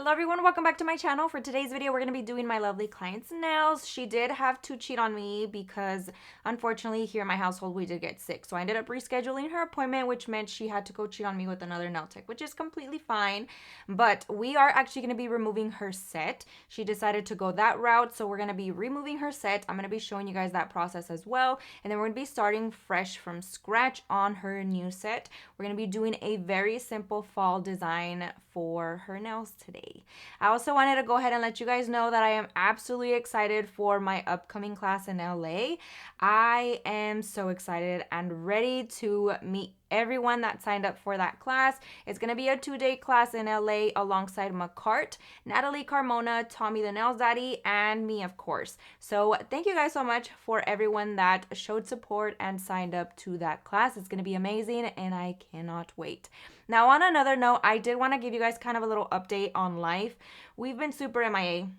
Hello everyone, welcome back to my channel. For today's video, we're going to be doing my lovely client's nails. She did have to cheat on me because unfortunately here in my household we did get sick. So I ended up rescheduling her appointment, which meant she had to go cheat on me with another nail tech, which is completely fine. But we are actually going to be removing her set. She decided to go that route, so we're going to be removing her set. I'm going to be showing you guys that process as well. And then we're going to be starting fresh from scratch on her new set. We're going to be doing a very simple fall design for her nails today. I also wanted to go ahead and let you guys know that I am absolutely excited for my upcoming class in LA. I am so excited and ready to meet everyone that signed up for that class. It's going to be a 2-day class in LA alongside Makartt, Natalie Carmona, Tommy the Nails Daddy, and me, of course. So thank you guys so much for everyone that showed support and signed up to that class. It's going to be amazing and I cannot wait. Now, on another note, I did want to give you guys kind of a little update on life. We've been super MIA.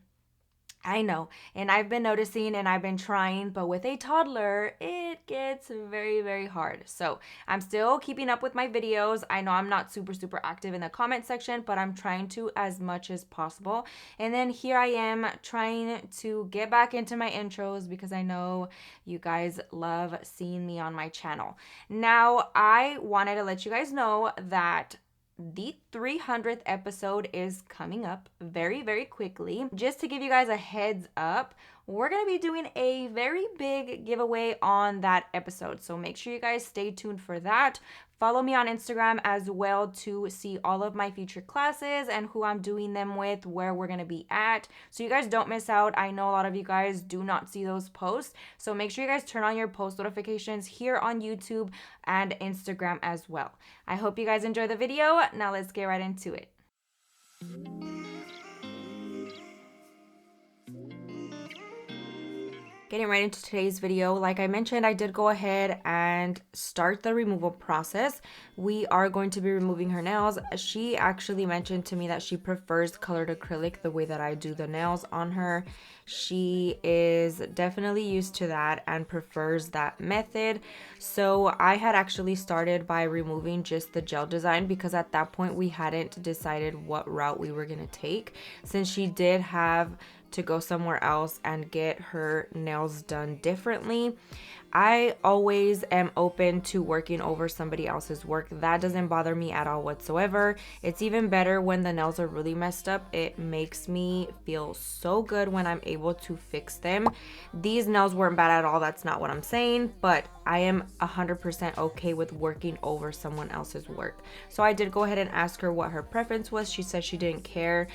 I know, and I've been noticing and I've been trying, but with a toddler, it gets very, very hard. So I'm still keeping up with my videos. I know I'm not super active in the comment section, but I'm trying to as much as possible. And then here I am trying to get back into my intros because I know you guys love seeing me on my channel. Now, I wanted to let you guys know that the 300th episode is coming up very, very quickly. Just to give you guys a heads up, we're going to be doing a very big giveaway on that episode. So make sure you guys stay tuned for that. Follow me on Instagram as well to see all of my future classes and who I'm doing them with, where we're going to be at. So you guys don't miss out. I know a lot of you guys do not see those posts. So make sure you guys turn on your post notifications here on YouTube and Instagram as well. I hope you guys enjoy the video. Now let's get right into it. Getting right into today's video, like I mentioned, I did go ahead and start the removal process. We are going to be removing her nails. She actually mentioned to me that she prefers colored acrylic the way that I do the nails on her. She is definitely used to that and prefers that method. So I had actually started by removing just the gel design because at that point we hadn't decided what route we were going to take, since she did have to go somewhere else and get her nails done differently. I always am open to working over somebody else's work. That doesn't bother me at all whatsoever. It's even better when the nails are really messed up. It makes me feel so good when I'm able to fix them. These nails weren't bad at all. That's not what I'm saying, but I am 100% okay with working over someone else's work. So I did go ahead and ask her what her preference was. She said she didn't care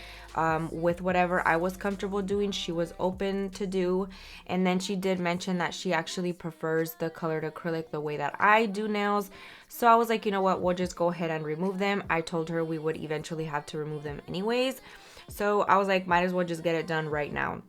with whatever I was comfortable doing. She was open to do. And then she did mention that she actually prefers the colored acrylic the way that I do nails. So I was like, you know what, we'll just go ahead and remove them. I told her we would eventually have to remove them anyways. So I was like, might as well just get it done right now.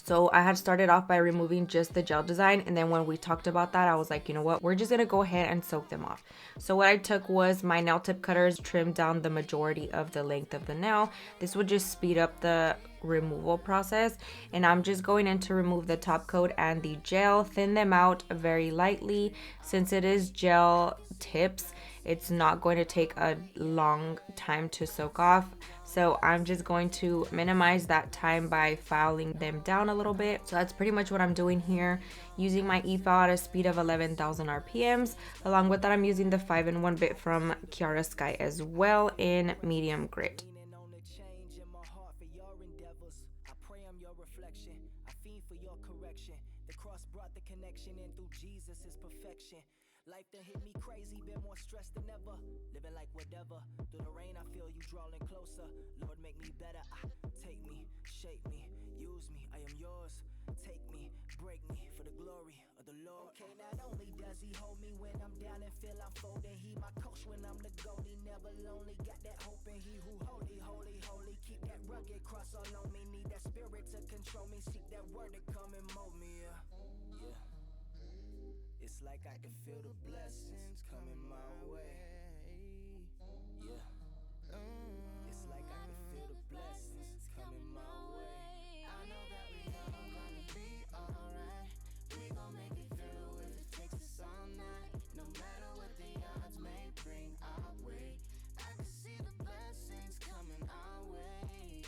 So I had started off by removing just the gel design, and then when we talked about that, I was like, you know what, we're just gonna go ahead and soak them off. So what I took was my nail tip cutters, trimmed down the majority of the length of the nail. This would just speed up the removal process, and I'm just going in to remove the top coat and the gel, thin them out very lightly. Since it is gel tips, it's not going to take a long time to soak off. So I'm just going to minimize that time by filing them down a little bit. So that's pretty much what I'm doing here, using my e-file at a speed of 11,000 RPMs. Along with that, I'm using the 5-in-1 bit from Kiara Sky as well in medium grit. Life done hit me crazy, been more stressed than ever. Living like whatever. Through the rain, I feel you drawing closer. Lord, make me better. Take me, shape me, use me. I am yours. Take me, break me for the glory of the Lord. Okay, not only does he hold me when I'm down and feel I'm folding, he my coach when I'm the goalie. Never lonely, got that hope in he who holy, holy, holy. Keep that rugged cross all on me. Need that spirit to control me. Seek that word to come and mold me. Yeah. It's like I can feel the blessings coming my way. Yeah. It's like I can feel the blessings coming my way. I know that we all gonna be alright. We gon' make it through if it takes us all night. No matter what the odds may bring our way, I can see the blessings coming our way.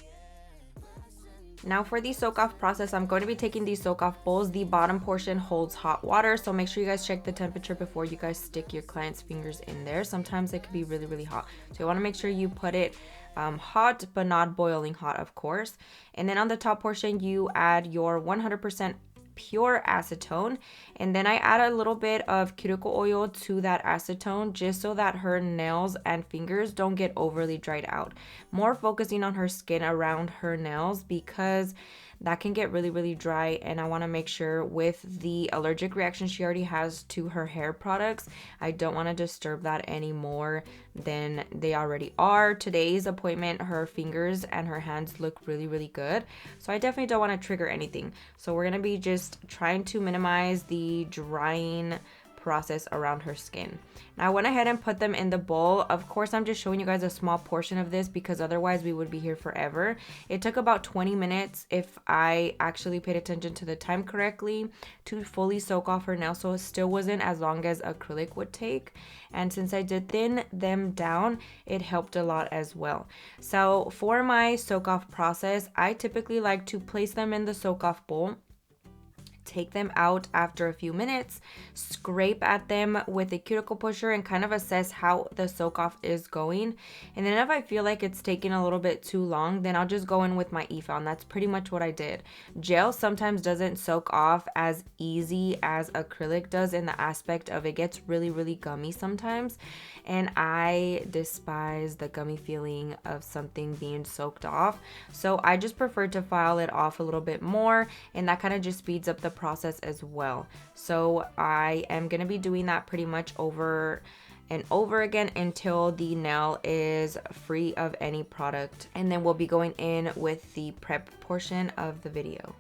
Now for the soak off process, I'm going to be taking these soak off bowls. The bottom portion holds hot water, so make sure you guys check the temperature before you guys stick your client's fingers in there. Sometimes it can be really, really hot. So you want to make sure you put it hot, but not boiling hot, of course. And then on the top portion, you add your 100% pure acetone, and then I add a little bit of cuticle oil to that acetone just so that her nails and fingers don't get overly dried out. More focusing on her skin around her nails because that can get really, really dry, and I want to make sure with the allergic reaction she already has to her hair products, I don't want to disturb that any more than they already are. Today's appointment, her fingers and her hands look really, really good, so I definitely don't want to trigger anything. So we're going to be just trying to minimize the drying process around her skin. Now I went ahead and put them in the bowl. Of course, I'm just showing you guys a small portion of this because otherwise we would be here forever. It took about 20 minutes if I actually paid attention to the time correctly to fully soak off her nails, so it still wasn't as long as acrylic would take. And since I did thin them down, it helped a lot as well. So for my soak off process, I typically like to place them in the soak off bowl, take them out after a few minutes, scrape at them with a cuticle pusher and kind of assess how the soak off is going. And then if I feel like it's taking a little bit too long, then I'll just go in with my e-file, and that's pretty much what I did. Gel sometimes doesn't soak off as easy as acrylic does in the aspect of it gets really, really gummy sometimes, and I despise the gummy feeling of something being soaked off. So I just prefer to file it off a little bit more, and that kind of just speeds up the process as well. So I am going to be doing that pretty much over and over again until the nail is free of any product, and then we'll be going in with the prep portion of the video.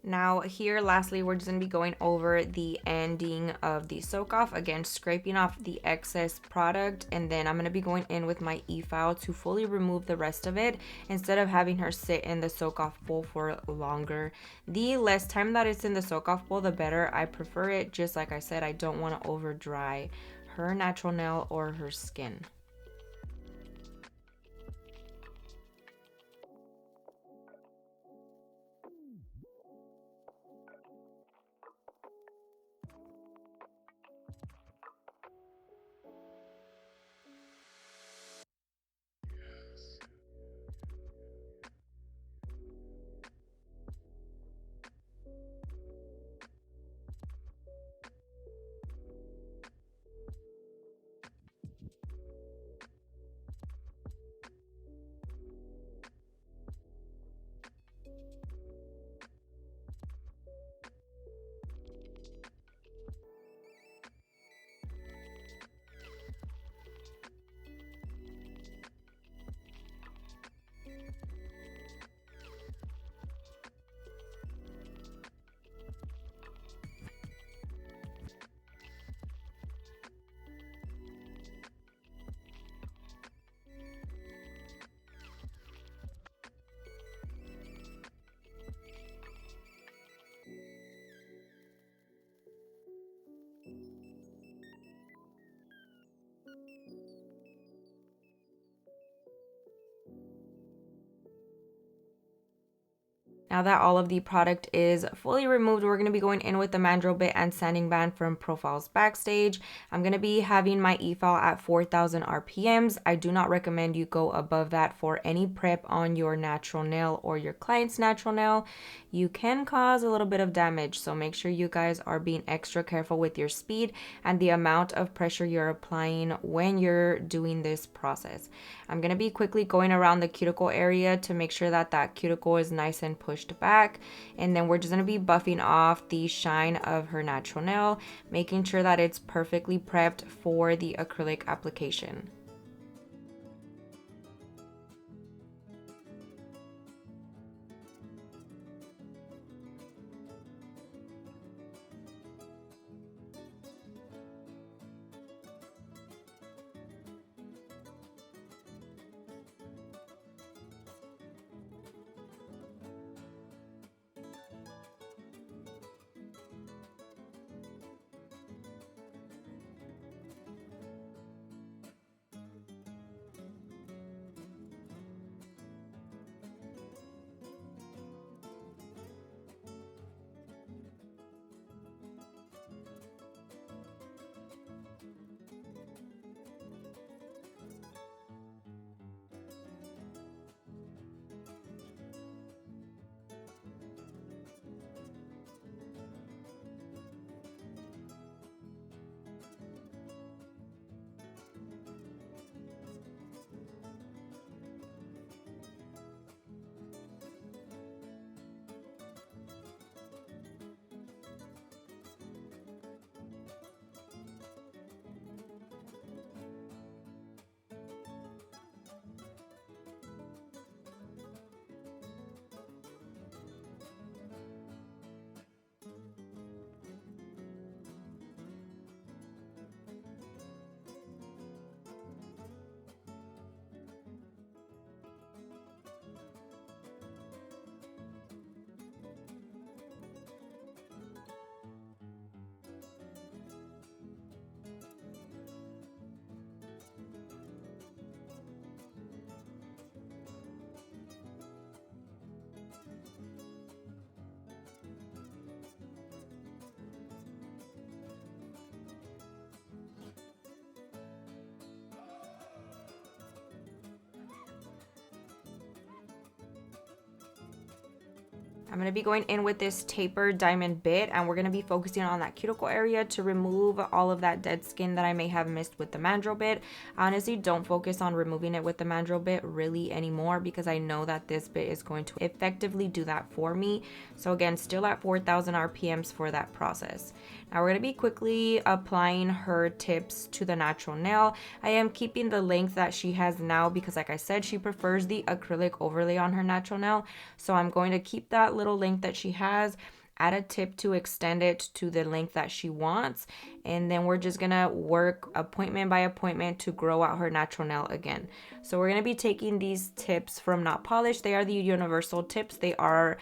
Now here, lastly, we're just going to be going over the ending of the soak off. Again, scraping off the excess product, and then I'm going to be going in with my e-file to fully remove the rest of it instead of having her sit in the soak off bowl for longer. The less time that it's in the soak off bowl, the better. I prefer it, just like I said, I don't want to over dry her natural nail or her skin. Now that all of the product is fully removed, we're going to be going in with the mandrel bit and sanding band from Profiles Backstage. I'm going to be having my e-file at 4,000 RPMs. I do not recommend you go above that for any prep on your natural nail or your client's natural nail. You can cause a little bit of damage, so make sure you guys are being extra careful with your speed and the amount of pressure you're applying when you're doing this process. I'm going to be quickly going around the cuticle area to make sure that that cuticle is nice and pushed back, and then we're just going to be buffing off the shine of her natural nail, making sure that it's perfectly prepped for the acrylic application. I'm going to be going in with this tapered diamond bit, and we're going to be focusing on that cuticle area to remove all of that dead skin that I may have missed with the mandrel bit. I honestly don't focus on removing it with the mandrel bit really anymore, because I know that this bit is going to effectively do that for me. So again, still at 4,000 RPMs for that process. Now we're going to be quickly applying her tips to the natural nail. I am keeping the length that she has now because, like I said, she prefers the acrylic overlay on her natural nail. So I'm going to keep that little length that she has, add a tip to extend it to the length that she wants, and then we're just gonna work appointment by appointment to grow out her natural nail again. So we're gonna be taking these tips from Not Polished. They are the universal tips. They are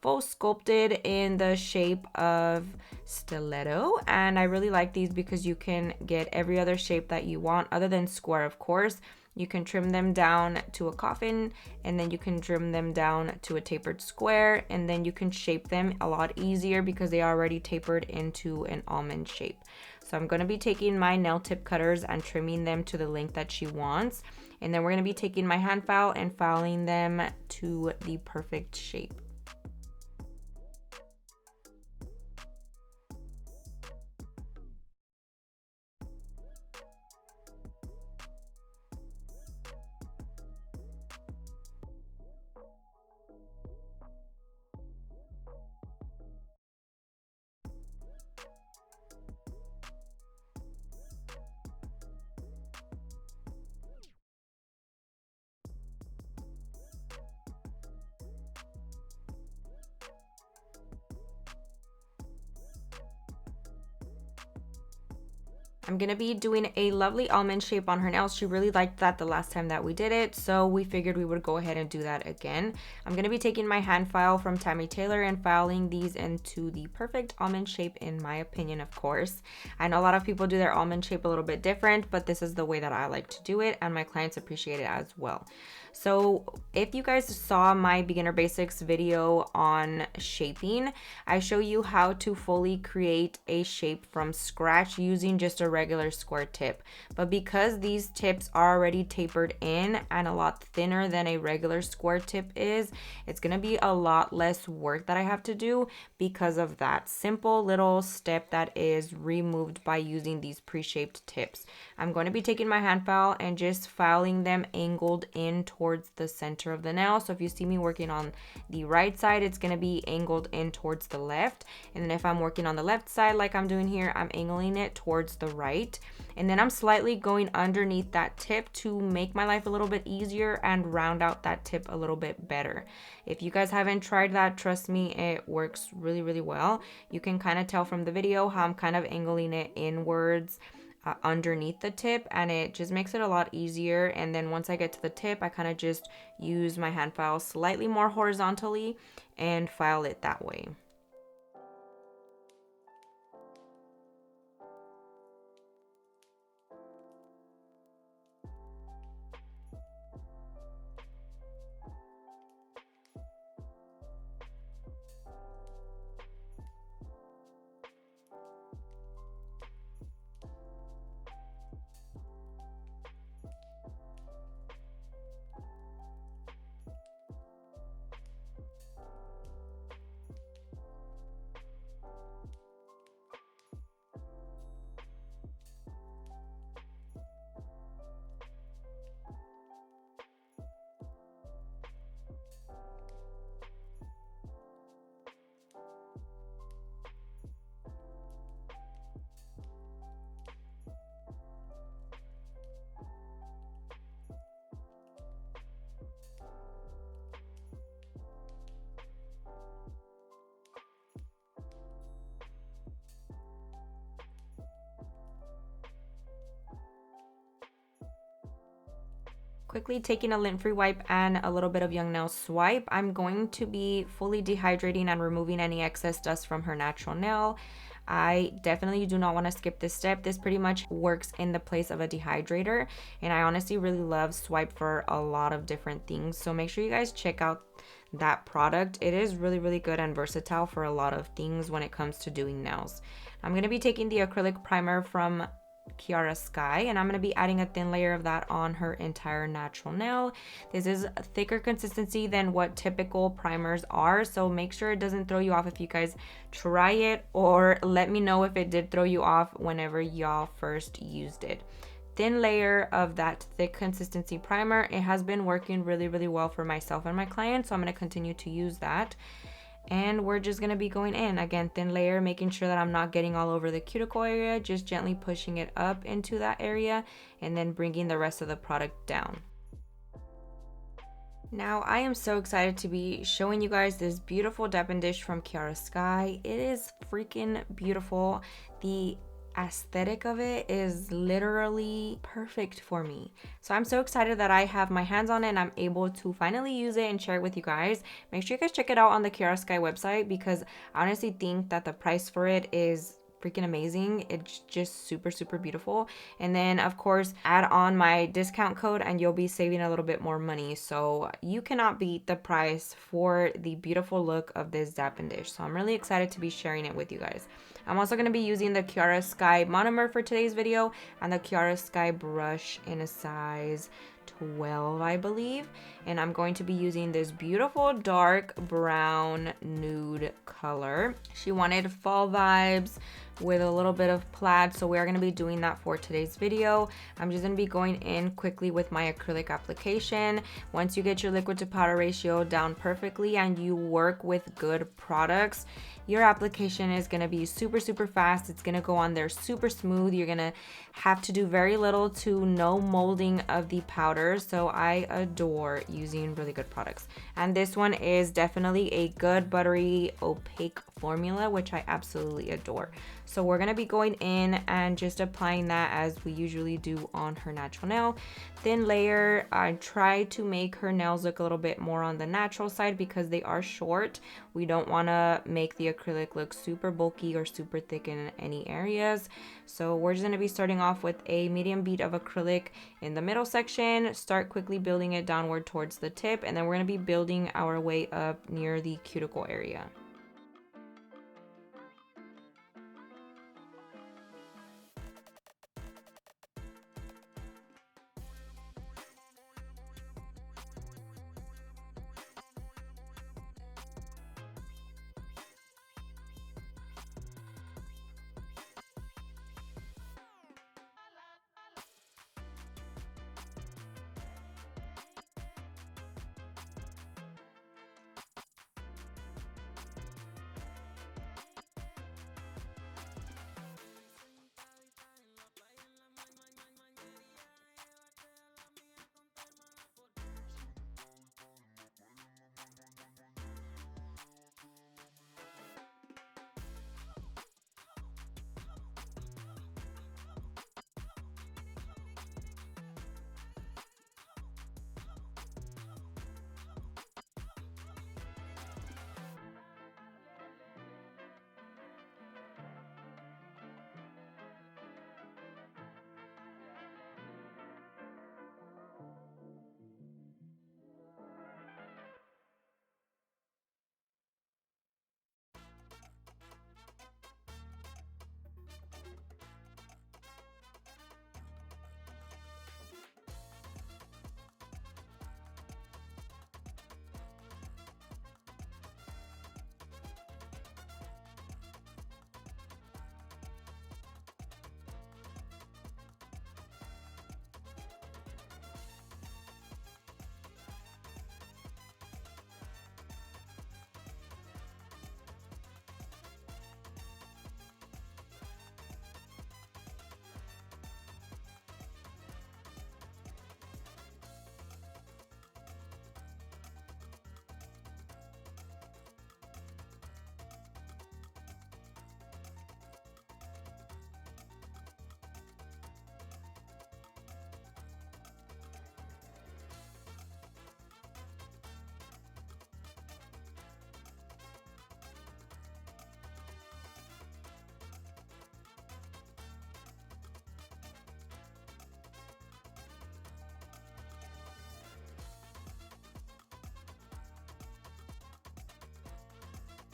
full sculpted in the shape of stiletto, and I really like these because you can get every other shape that you want other than square, of course. You can trim them down to a coffin, and then you can trim them down to a tapered square, and then you can shape them a lot easier because they are already tapered into an almond shape. So I'm going to be taking my nail tip cutters and trimming them to the length that she wants, and then we're going to be taking my hand file and filing them to the perfect shape. I'm going to be doing a lovely almond shape on her nails. She really liked that the last time that we did it, so we figured we would go ahead and do that again. I'm going to be taking my hand file from Tammy Taylor and filing these into the perfect almond shape, in my opinion, of course. I know a lot of people do their almond shape a little bit different, but this is the way that I like to do it, and my clients appreciate it as well. So if you guys saw my beginner basics video on shaping, I show you how to fully create a shape from scratch using just a regular square tip. But because these tips are already tapered in and a lot thinner than a regular square tip is, it's gonna be a lot less work that I have to do because of that simple little step that is removed by using these pre-shaped tips. I'm going to be taking my hand file and just filing them angled in towards the center of the nail. So if you see me working on the right side, it's going to be angled in towards the left. And then if I'm working on the left side like I'm doing here, I'm angling it towards the right. And then I'm slightly going underneath that tip to make my life a little bit easier and round out that tip a little bit better. If you guys haven't tried that, trust me, it works really, really well. You can kind of tell from the video how I'm kind of angling it inwards underneath the tip, and it just makes it a lot easier. And then once I get to the tip, I kind of just use my hand file slightly more horizontally and file it that way. Quickly taking a lint-free wipe and a little bit of Young Nail Swipe, I'm going to be fully dehydrating and removing any excess dust from her natural nail. I definitely do not want to skip this step. This pretty much works in the place of a dehydrator, and I honestly really love Swipe for a lot of different things. So make sure you guys check out that product. It is really, really good and versatile for a lot of things when it comes to doing nails. I'm going to be taking the acrylic primer from Kiara Sky, and I'm going to be adding a thin layer of that on her entire natural nail. This is a thicker consistency than what typical primers are, so make sure it doesn't throw you off if you guys try it, or let me know if it did throw you off whenever y'all first used it. Thin layer of that thick consistency primer. It has been working really, really well for myself and my clients, so I'm going to continue to use that. And we're just going to be going in again, thin layer, making sure that I'm not getting all over the cuticle area, just gently pushing it up into that area and then bringing the rest of the product down. Now I am so excited to be showing you guys this beautiful Devon dish from Kiara Sky. It is freaking beautiful. The aesthetic of it is literally perfect for me. So I'm so excited that I have my hands on it and I'm able to finally use it and share it with you guys. Make sure you guys check it out on the Kiara Sky website because I honestly think that the price for it is freaking amazing. It's just super beautiful. And then of course add on my discount code and you'll be saving a little bit more money. So you cannot beat the price for the beautiful look of this Zappin dish. So I'm really excited to be sharing it with you guys. I'm also going to be using the Kiara Sky monomer for today's video and the Kiara Sky brush in a size 12, I believe. And I'm going to be using this beautiful dark brown nude color. She wanted fall vibes with a little bit of plaid, so we are going to be doing that for today's video. I'm just going to be going in quickly with my acrylic application. Once you get your liquid to powder ratio down perfectly and you work with good products, your application is going to be super fast. It's going to go on there super smooth. You're going to have to do very little to no molding of the powder. So I adore using really good products. And this one is definitely a good buttery opaque formula, which I absolutely adore. So we're going to be going in and just applying that as we usually do on her natural nail. Thin layer. I try to make her nails look a little bit more on the natural side because they are short. We don't want to make the acrylic look super bulky or super thick in any areas. So we're just going to be starting off with a medium bead of acrylic in the middle section. Start quickly building it downward towards the tip, and then we're going to be building our way up near the cuticle area.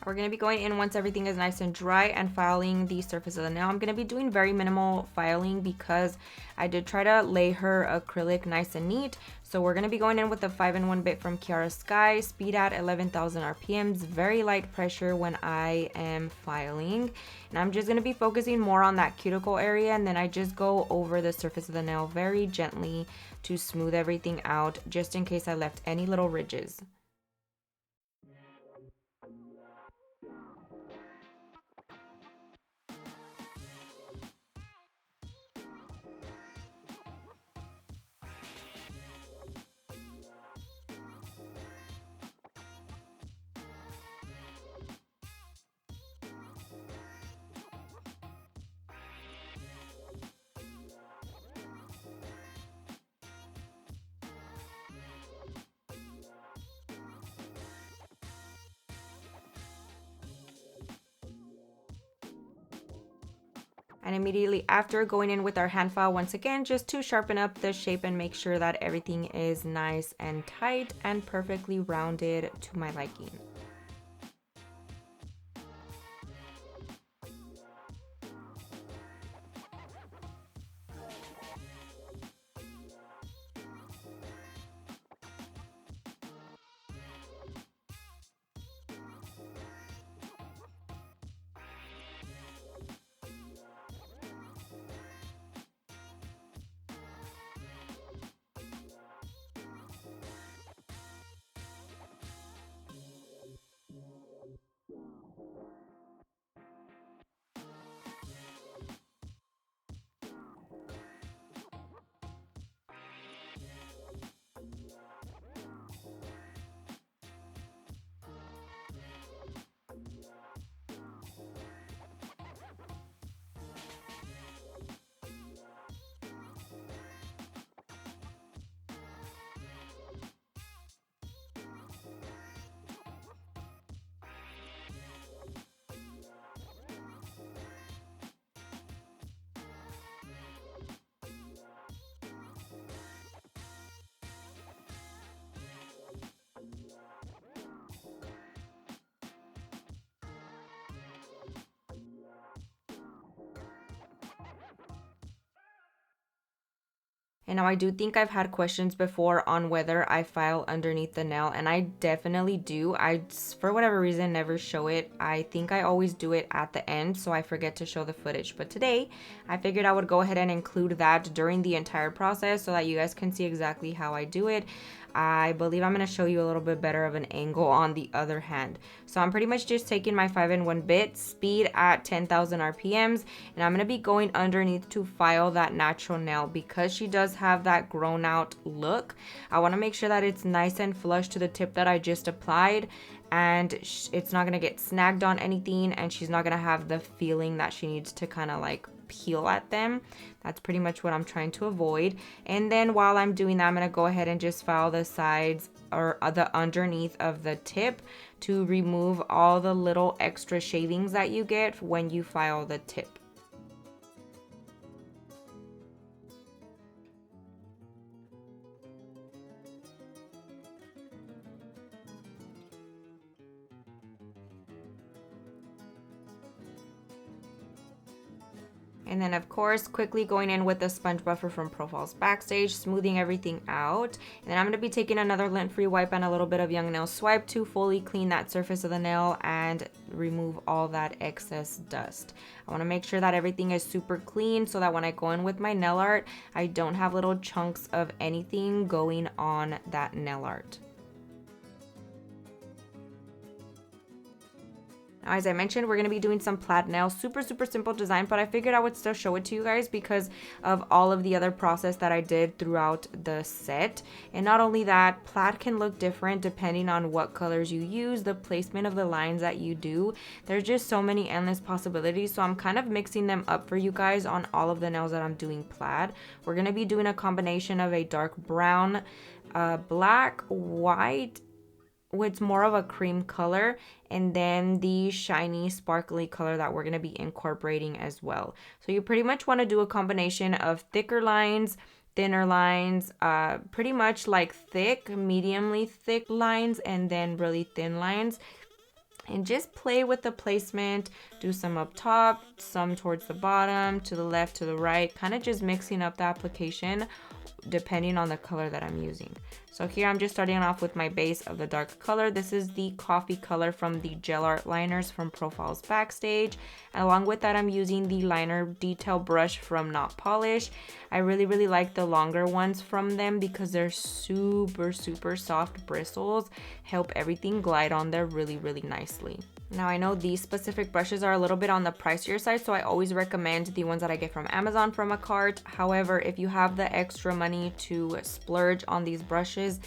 We're going to be going in once everything is nice and dry and filing the surface of the nail. I'm going to be doing very minimal filing because I did try to lay her acrylic nice and neat. So we're going to be going in with the 5-in-1 bit from Kiara Sky, speed at 11,000 RPMs, very light pressure when I am filing. And I'm just going to be focusing more on that cuticle area, and then I just go over the surface of the nail very gently to smooth everything out, just in case I left any little ridges. And immediately after, going in with our hand file once again, just to sharpen up the shape and make sure that everything is nice and tight and perfectly rounded to my liking. And now I do think I've had questions before on whether I file underneath the nail, and I definitely do. I, for whatever reason, never show it. I think I always do it at the end, so I forget to show the footage. But today, I figured I would go ahead and include that during the entire process so that you guys can see exactly how I do it. I believe I'm going to show you a little bit better of an angle on the other hand. So I'm pretty much just taking my 5-in-1 bit, speed at 10,000 RPMs, and I'm going to be going underneath to file that natural nail. Because she does have that grown out look, I want to make sure that it's nice and flush to the tip that I just applied, and it's not going to get snagged on anything, and she's not going to have the feeling that she needs to kind of like peel at them. That's pretty much what I'm trying to avoid. And then while I'm doing that, I'm going to go ahead and just file the sides or the underneath of the tip to remove all the little extra shavings that you get when you file the tip. And then of course, quickly going in with the sponge buffer from Profiles Backstage, smoothing everything out. And then I'm going to be taking another lint-free wipe and a little bit of Young Nail Swipe to fully clean that surface of the nail and remove all that excess dust. I want to make sure that everything is super clean so that when I go in with my nail art, I don't have little chunks of anything going on that nail art. Now, as I mentioned, we're going to be doing some plaid nails. Super simple design, but I figured I would still show it to you guys because of all of the other process that I did throughout the set. And not only that, plaid can look different depending on what colors you use, the placement of the lines that you do. There's just so many endless possibilities, so I'm kind of mixing them up for you guys on all of the nails that I'm doing plaid. We're going to be doing a combination of a dark brown, black, white, with more of a cream color, and then the shiny sparkly color that we're going to be incorporating as well. So you pretty much want to do a combination of thicker lines, thinner lines, pretty much like thick, mediumly thick lines, and then really thin lines. And just play with the placement, do some up top, some towards the bottom, to the left, to the right, kind of just mixing up the application depending on the color that I'm using. So here I'm just starting off with my base of the dark color. This is the coffee color from the gel art liners from Profiles Backstage. And along with that, I'm using the liner detail brush from Not Polish. I really like the longer ones from them because they're super soft bristles, help everything glide on there really nicely. Now, I know these specific brushes are a little bit on the pricier side, so I always recommend the ones that I get from Amazon from Makartt. However, if you have the extra money to splurge on these brushes,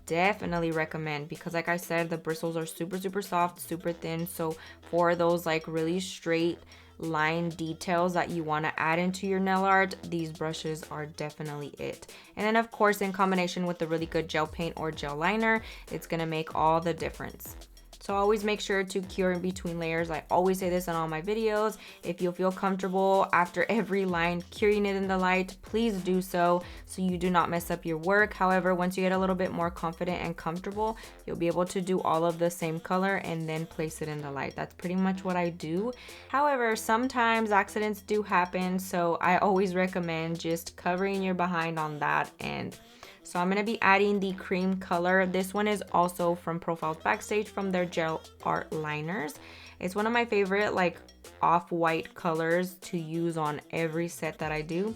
definitely recommend, because like I said, the bristles are super soft, super thin. So for those like really straight line details that you want to add into your nail art, these brushes are definitely it. And then of course, in combination with the really good gel paint or gel liner, it's going to make all the difference. So always make sure to cure in between layers. I always say this in all my videos. If you feel comfortable after every line curing it in the light, please do so you do not mess up your work. However, once you get a little bit more confident and comfortable, you'll be able to do all of the same color and then place it in the light. That's pretty much what I do. However, sometimes accidents do happen, so I always recommend just covering your behind on that end. So I'm going to be adding the cream color. This one is also from Profiles Backstage from their gel art liners. It's one of my favorite like off-white colors to use on every set that I do.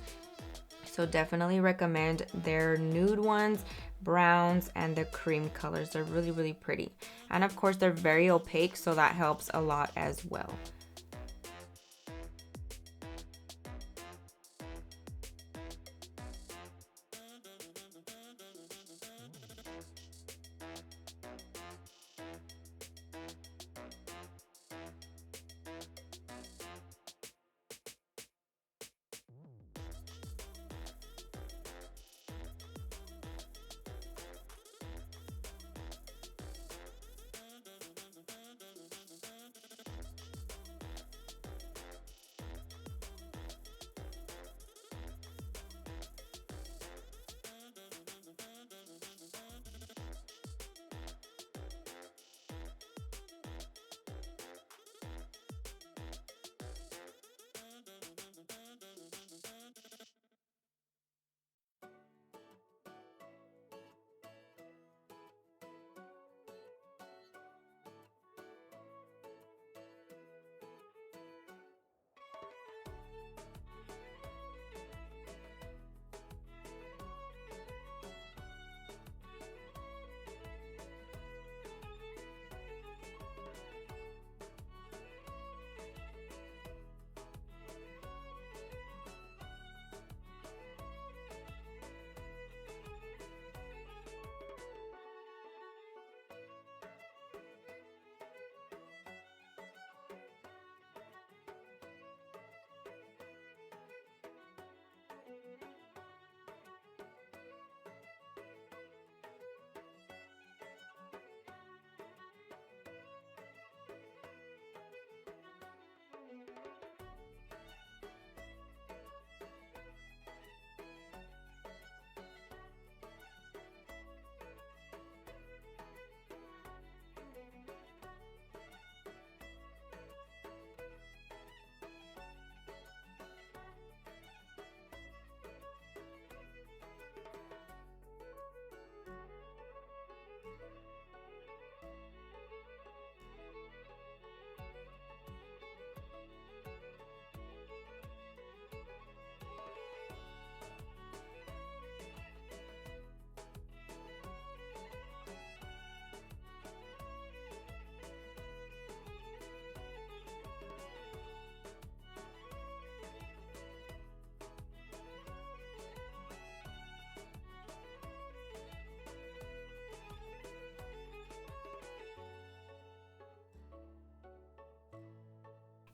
So definitely recommend their nude ones, browns, and the cream colors. They're really, really pretty. And of course, they're very opaque, so that helps a lot as well.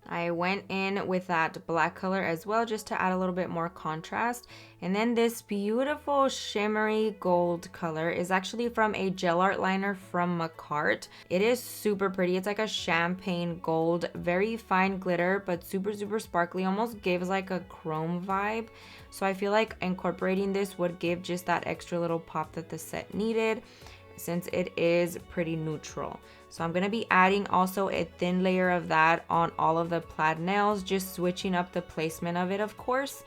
I went in with that black color as well just to add a little bit more contrast. And then this beautiful shimmery gold color is actually from a gel art liner from Makartt. It is super pretty. It's like a champagne gold, very fine glitter, but super, super sparkly. Almost gives like a chrome vibe. So I feel like incorporating this would give just that extra little pop that the set needed, since it is pretty neutral. So I'm going to be adding also a thin layer of that on all of the plaid nails, just switching up the placement of it, of course.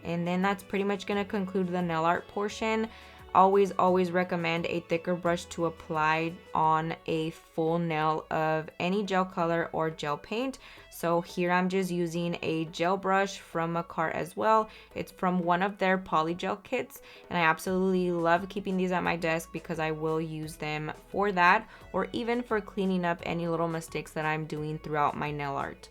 And then that's pretty much going to conclude the nail art portion. Always recommend a thicker brush to apply on a full nail of any gel color or gel paint. So here I'm just using a gel brush from Makartt as well. It's from one of their polygel kits, and I absolutely love keeping these at my desk because I will use them for that, or even for cleaning up any little mistakes that I'm doing throughout my nail art.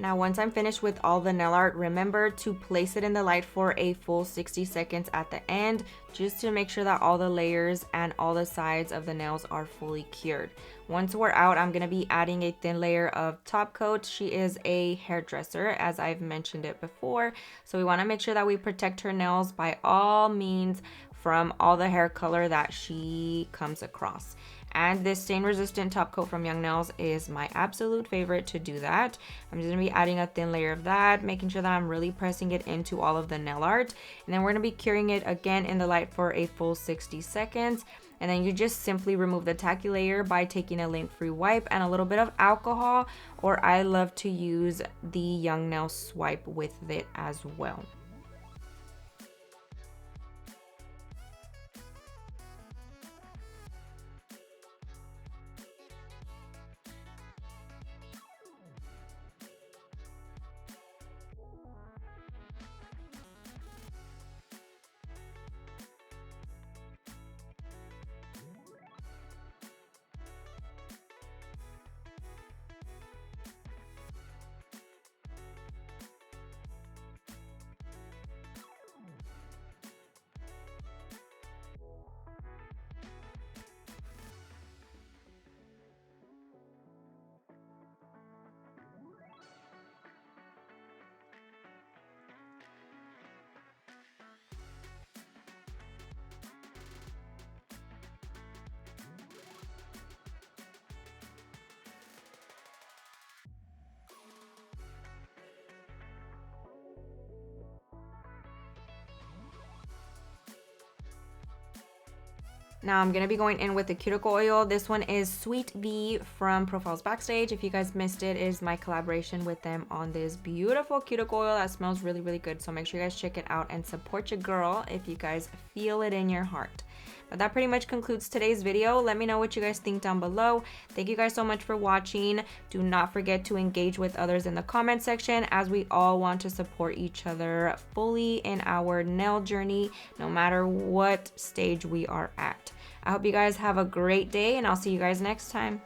Now, once I'm finished with all the nail art, remember to place it in the light for a full 60 seconds at the end, just to make sure that all the layers and all the sides of the nails are fully cured. Once we're out, I'm gonna be adding a thin layer of top coat. She is a hairdresser, as I've mentioned it before, so we wanna make sure that we protect her nails by all means from all the hair color that she comes across. And this stain resistant top coat from Young Nails is my absolute favorite to do that. I'm just gonna be adding a thin layer of that, making sure that I'm really pressing it into all of the nail art. And then we're gonna be curing it again in the light for a full 60 seconds. And then you just simply remove the tacky layer by taking a lint-free wipe and a little bit of alcohol, or I love to use the Young Nails swipe with it as well. Now I'm going to be going in with the cuticle oil. This one is Sweet V from Profiles Backstage. If you guys missed it, it is my collaboration with them on this beautiful cuticle oil that smells really, really good. So make sure you guys check it out and support your girl if you guys feel it in your heart. But that pretty much concludes today's video. Let me know what you guys think down below. Thank you guys so much for watching. Do not forget to engage with others in the comment section, as we all want to support each other fully in our nail journey, no matter what stage we are at. I hope you guys have a great day, and I'll see you guys next time.